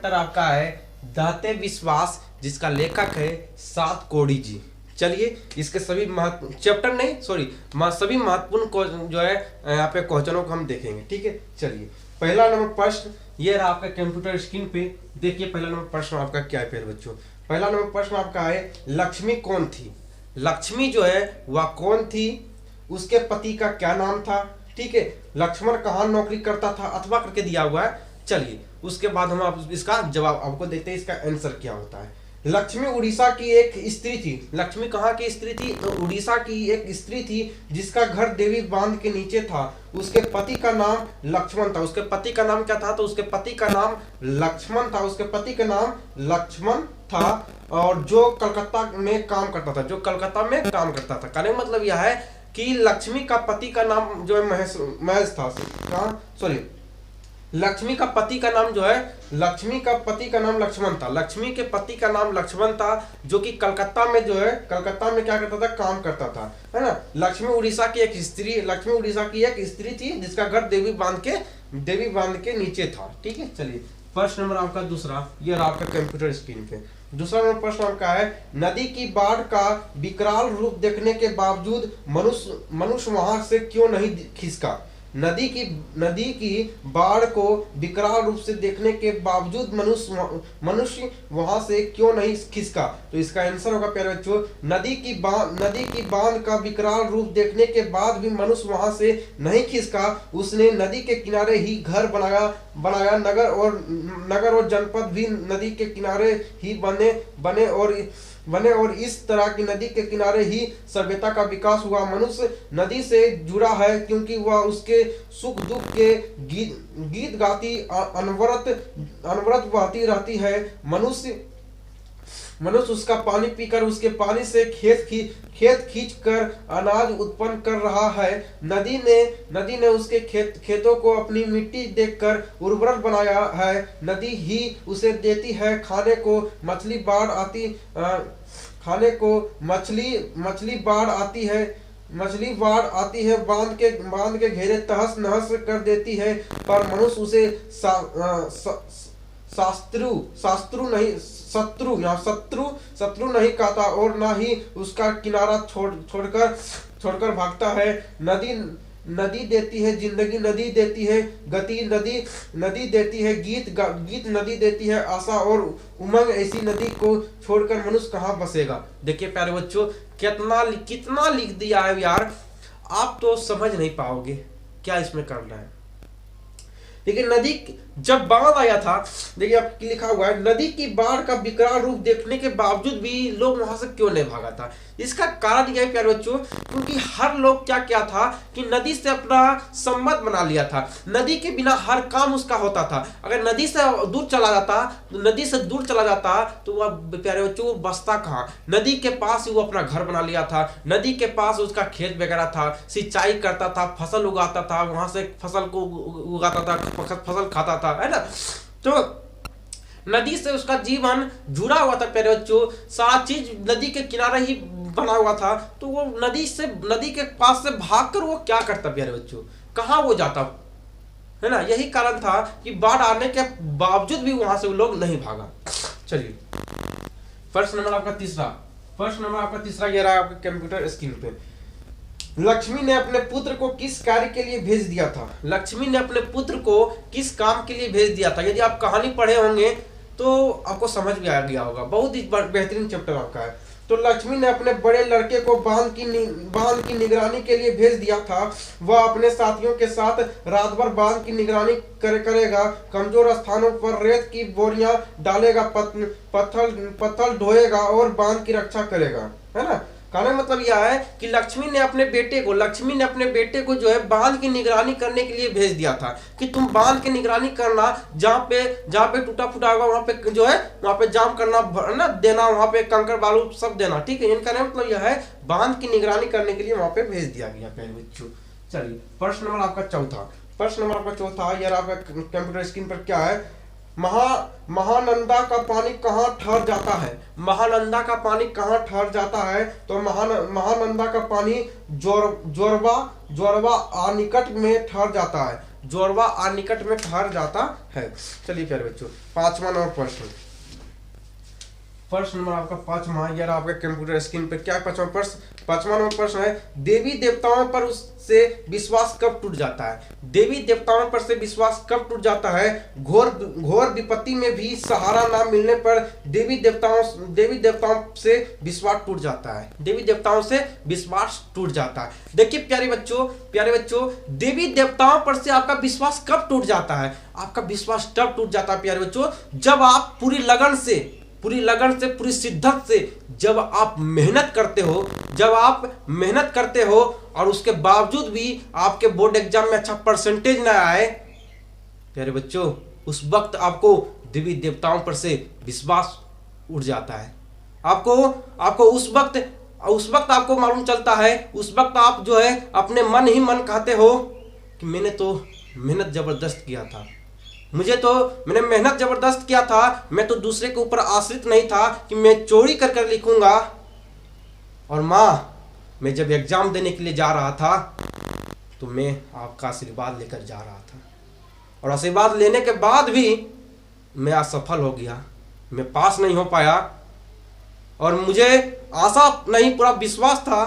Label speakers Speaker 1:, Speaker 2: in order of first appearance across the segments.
Speaker 1: Chapter आपका है दाते विश्वास, जिसका लेखक है सात कोड़ी जी। चलिए इसके सभी चैप्टर नहीं सॉरी सभी महत्वपूर्ण जो है यहाँ पे क्वेश्चनों को हम देखेंगे। ठीक है, चलिए पहला नंबर प्रश्न ये रहा आपका कंप्यूटर स्क्रीन पे। देखिए पहला नंबर प्रश्न आपका क्या है प्यारे बच्चों। पहला नंबर प्रश्न आपका है लक्ष्मी कौन थी। लक्ष्मी जो है वह कौन थी, उसके पति का क्या नाम था। ठीक है, लक्ष्मण कहाँ नौकरी करता था, अथवा करके दिया हुआ है। चलिए उसके बाद हम आप इसका जवाब आपको देते हैं, इसका आंसर क्या होता है। लक्ष्मी उड़ीसा की एक स्त्री थी। लक्ष्मी कहाँ की स्त्री थी, तो उड़ीसा की एक स्त्री थी जिसका घर देवी बांध के नीचे था। उसके पति का नाम लक्ष्मण था। उसके पति का नाम क्या था, तो उसके पति का नाम लक्ष्मण था। उसके पति का नाम लक्ष्मण था और जो कलकत्ता में काम करता था, जो कलकत्ता में काम करता था। कहने का मतलब यह है कि लक्ष्मी का पति का नाम जो है महेश था। सॉरी लक्ष्मी का पति का नाम जो है, लक्ष्मी का पति का नाम लक्ष्मण था। लक्ष्मी के पति का नाम लक्ष्मण था जो कि कलकत्ता में जो है, कलकत्ता में क्या करता था, काम करता था, है ना। लक्ष्मी उड़ीसा की एक स्त्री थी जिसका घर देवी बांध के नीचे था। ठीक है, चलिए प्रश्न नंबर आपका दूसरा, ये रहा आपका कंप्यूटर स्क्रीन पे। दूसरा नंबर प्रश्न आपका है नदी की बाढ़ का विकराल रूप देखने के बावजूद मनुष्य वहां से क्यों नहीं खिसका। नदी की बाढ़ को विकराल रूप से देखने के बावजूद मनुष्य वहां से क्यों नहीं खिसका। तो इसका आंसर होगा प्यारे बच्चों, नदी की बांध का विकराल रूप देखने के बाद भी मनुष्य वहां से नहीं खिसका। उसने नदी के किनारे ही घर बनाया। नगर और जनपद भी नदी के किनारे ही बने और इस तरह की नदी के किनारे ही सभ्यता का विकास हुआ। मनुष्य नदी से जुड़ा है क्योंकि वह उसके सुख दुख के गीत गाती अनवरत बहती रहती है। मनुष्य उसका पानी पीकर उसके पानी से खेत खींच कर अनाज उत्पन्न कर रहा है। नदी ने उसके खेतों को अपनी मिट्टी देकर उर्वरक बनाया है। नदी ही उसे देती है खाने को। मछली बाढ़ आती है बांध के घेरे तहस नहस कर देती है, पर मनुष्य उसे शत्रु नहीं कहता और ना ही उसका किनारा छोड़कर भागता है। नदी देती है जिंदगी, नदी देती है गति, नदी देती है गीत नदी देती है आशा और उमंग। ऐसी नदी को छोड़कर मनुष्य कहाँ बसेगा। देखिए प्यारे बच्चों कितना लिख दिया है यार, आप तो समझ नहीं पाओगे क्या इसमें करना है। देखिए नदी जब बाढ़ आया था, देखिए आप लिखा हुआ है नदी की बाढ़ का विकराल रूप देखने के बावजूद भी लोग वहां से क्यों नहीं भागा था। इसका कारण यह है प्यारे बच्चों, क्योंकि हर लोग क्या था कि नदी से अपना संबंध बना लिया था। नदी के बिना हर काम उसका होता था। अगर नदी से दूर चला जाता तो वह प्यारे बच्चों वो बसता कहाँ। नदी के पास ही वो अपना घर बना लिया था। नदी के पास उसका खेत वगैरह था, सिंचाई करता था, फसल उगाता था, वहां से फसल को उगाता था, फसल खाता था, है ना। तो नदी से उसका जीवन जुड़ा हुआ था प्यारे बच्चों, सारा चीज नदी के किनारे ही बना हुआ था। तो वो नदी के पास से भागकर वो क्या करता प्यारे बच्चों, कहाँ वो जाता, है ना। यही कारण था कि बाढ़ आने के बावजूद भी वहां से वो लोग नहीं भागा। चलिए प्रश्न नंबर आपका तीसरा ये रहा आपके कंप्यूटर स्क्रीन पे। लक्ष्मी ने अपने पुत्र को किस कार्य के लिए भेज दिया था। लक्ष्मी ने अपने पुत्र को किस काम के लिए भेज दिया था। यदि आप कहानी पढ़े होंगे तो आपको समझ में आ गया होगा, बहुत ही बेहतरीन चैप्टर आपका है। तो लक्ष्मी ने अपने बड़े लड़के को बांध की निगरानी के लिए भेज दिया था। वह अपने साथियों के साथ रात भर बांध की निगरानी करेगा। कमजोर स्थानों पर रेत की बोरियां डालेगा, पत्थर ढोएगा और बांध की रक्षा करेगा, है ना। कहने का मतलब यह है कि लक्ष्मी ने अपने बेटे को जो है बांध की निगरानी करने के लिए भेज दिया था कि तुम बांध की निगरानी करना, जहाँ पे टूटा फूटा होगा वहां पे जो है वहां पे जाम करना ना देना, वहां पे कंकड़ बालू सब देना। ठीक है, इनका मतलब यह है बांध की निगरानी करने के लिए वहां पे भेज दिया गया प्यारे बच्चों। चलिए प्रश्न नंबर आपका चौथा यार आपका कंप्यूटर स्क्रीन पर क्या है। महानंदा का पानी कहाँ ठहर जाता है। महानंदा का पानी कहाँ ठहर जाता है, तो महानंदा का पानी जोरवा आनिकट में ठहर जाता है। जोड़वा आ निकट में ठहर जाता है। चलिए प्यारे बच्चों, 5वां नंबर प्रश्न, प्रश्न नंबर आपका 5वां, यार आपके कंप्यूटर स्क्रीन पे क्या 5वां प्रश्न, 5वां नंबर प्रश्न है, देवी देवताओं पर उससे विश्वास कब टूट जाता है? देवी देवताओं पर से विश्वास कब टूट जाता है? घोर घोर विपत्ति में भी सहारा ना मिलने पर देवी देवताओं से विश्वास टूट जाता है। देवी देवताओं से विश्वास टूट जाता है। देखिए प्यारे बच्चों, देवी देवताओं पर से आपका विश्वास कब टूट जाता है? आपका विश्वास तब टूट जाता है प्यारे बच्चों, जब आप पूरी लगन से, पूरी शिद्दत से जब आप मेहनत करते हो और उसके बावजूद भी आपके बोर्ड एग्जाम में अच्छा परसेंटेज ना आए प्यारे बच्चों, उस वक्त आपको देवी देवताओं पर से विश्वास उठ जाता है। आपको उस वक्त आपको मालूम चलता है, उस वक्त आप जो है अपने मन ही मन कहते हो कि मैंने तो मेहनत जबरदस्त किया था, मैंने मेहनत जबरदस्त किया था, मैं तो दूसरे के ऊपर आश्रित नहीं था कि मैं चोरी कर कर लिखूंगा। और माँ, मैं जब एग्जाम देने के लिए जा रहा था तो मैं आपका आशीर्वाद लेकर जा रहा था, और आशीर्वाद लेने के बाद भी मैं असफल हो गया, मैं पास नहीं हो पाया। और मुझे आशा नहीं, पूरा विश्वास था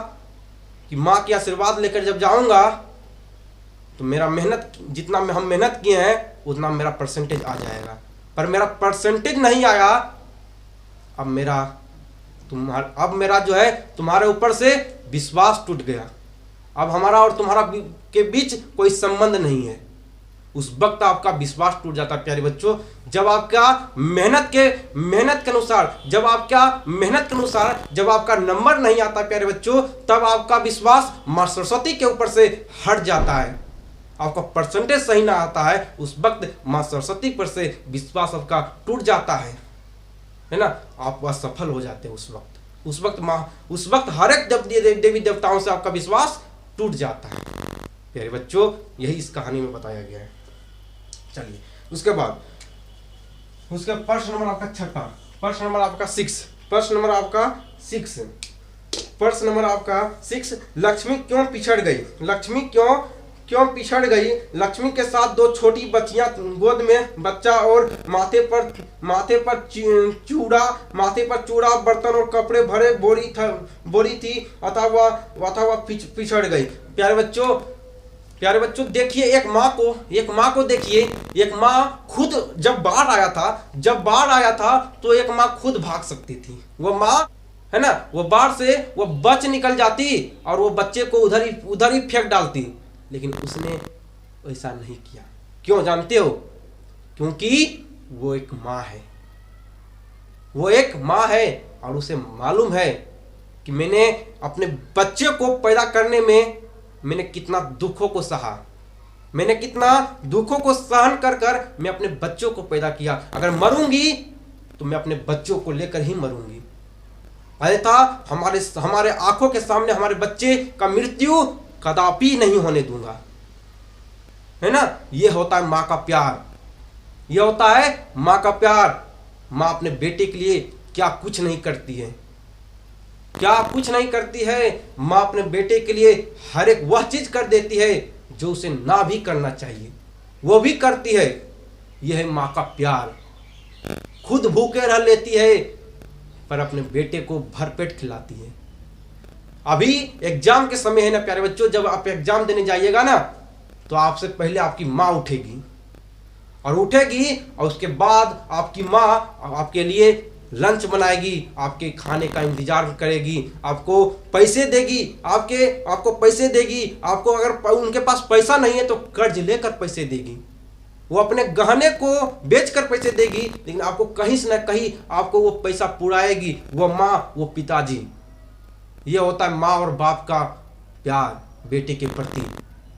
Speaker 1: कि माँ के आशीर्वाद लेकर जब जाऊंगा तो मेरा जितना हम मेहनत किए हैं उतना मेरा परसेंटेज आ जाएगा, पर मेरा परसेंटेज नहीं आया। अब मेरा जो है तुम्हारे ऊपर से विश्वास टूट गया, अब हमारा और तुम्हारा के बीच कोई संबंध नहीं है। उस वक्त आपका विश्वास टूट जाता है प्यारे बच्चों, जब आपका मेहनत के अनुसार जब आपका नंबर नहीं आता प्यारे बच्चों, तब आपका विश्वास माँ सरस्वती के ऊपर से हट जाता है। आपका परसेंटेज सही ना आता है, उस वक्त माँ सरस्वती पर से विश्वास आपका टूट जाता है ना, आप असफल हो जाते हैं। उस वक्त हर एक देवी देवताओं से आपका विश्वास टूट जाता है प्यारे बच्चों, यही इस कहानी में बताया गया है। चलिए उसके बाद प्रश्न नंबर आपका 6, प्रश्न नंबर आपका 6, लक्ष्मी क्यों पिछड़ गई? लक्ष्मी के साथ 2 छोटी बच्चियां, गोद में बच्चा और माथे पर चूड़ा, बर्तन और कपड़े भरे बोरी थी, अतः वह पिछड़ गई। प्यारे बच्चों देखिए, एक माँ को देखिए, एक माँ खुद जब बाढ़ आया था तो एक माँ खुद भाग सकती थी। वो माँ है ना, वो बाढ़ से वो बच निकल जाती और वो बच्चे को उधर ही फेंक डालती, लेकिन उसने ऐसा नहीं किया। क्यों जानते हो? क्योंकि वो एक माँ है और उसे मालूम है कि मैंने अपने बच्चे को पैदा करने में मैंने कितना दुखों को सहा, मैंने कितना दुखों को सहन कर मैं अपने बच्चों को पैदा किया। अगर मरूंगी तो मैं अपने बच्चों को लेकर ही मरूंगी, अन्यथा हमारे आंखों के सामने हमारे बच्चे का मृत्यु कदापि नहीं होने दूंगा, है ना। ये होता है माँ का प्यार, माँ अपने बेटे के लिए क्या कुछ नहीं करती है, माँ अपने बेटे के लिए हर एक वह चीज कर देती है जो उसे ना भी करना चाहिए, वो भी करती है। यह है माँ का प्यार। खुद भूखे रह लेती है पर अपने बेटे को भरपेट खिलाती है। अभी एग्जाम के समय है ना प्यारे बच्चों, जब आप एग्जाम देने जाइएगा ना तो आपसे पहले आपकी माँ उठेगी और उसके बाद आपकी माँ आपके लिए लंच बनाएगी, आपके खाने का इंतजार करेगी, आपको पैसे देगी, आपको अगर उनके पास पैसा नहीं है तो कर्ज लेकर पैसे देगी, वो अपने गहने को बेचकर पैसे देगी, लेकिन आपको कहीं से ना कहीं आपको वो पैसा पुराएगी, वो माँ, वो पिताजी। ये होता है माँ और बाप का प्यार बेटे के प्रति।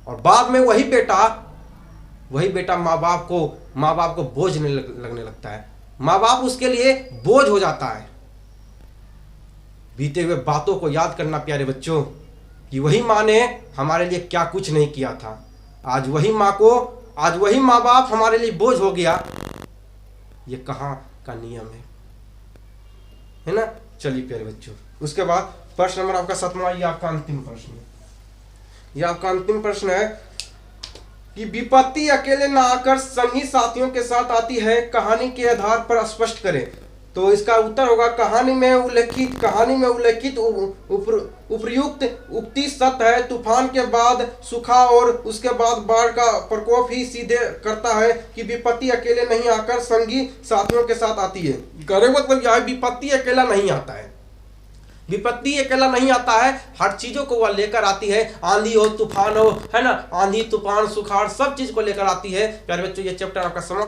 Speaker 1: और बाद में वही बेटा माँ बाप को बोझ लगने लगता है, माँ बाप उसके लिए बोझ हो जाता है। बीते हुए बातों को याद करना प्यारे बच्चों, कि वही माँ ने हमारे लिए क्या कुछ नहीं किया था, आज वही माँ बाप हमारे लिए बोझ हो गया। ये कहाँ का नियम है ना। चलिए प्यारे बच्चों, उसके बाद प्रश्न नंबर आपका 7वां, ये आपका अंतिम प्रश्न है। कि विपत्ति अकेले ना आकर संगी साथियों के साथ आती है, कहानी के आधार पर स्पष्ट करें। तो इसका उत्तर होगा कहानी में उल्लेखित उपर्युक्त उक्ति सत्य है। तूफान के बाद सूखा और उसके बाद बाढ़ का प्रकोप ही सीधे करता है कि विपत्ति अकेले नहीं आकर संगी साथियों के साथ आती है। कहने का मतलब यह है विपत्ति अकेला नहीं आता है, विपत्ति अकेला नहीं आता है, हर चीजों को वह लेकर आती है। आंधी हो, तूफान हो, है ना, आंधी तूफान सुखाड़ सब चीज को लेकर आती है। प्यारे बच्चों, ये चैप्टर आपका समाप्त।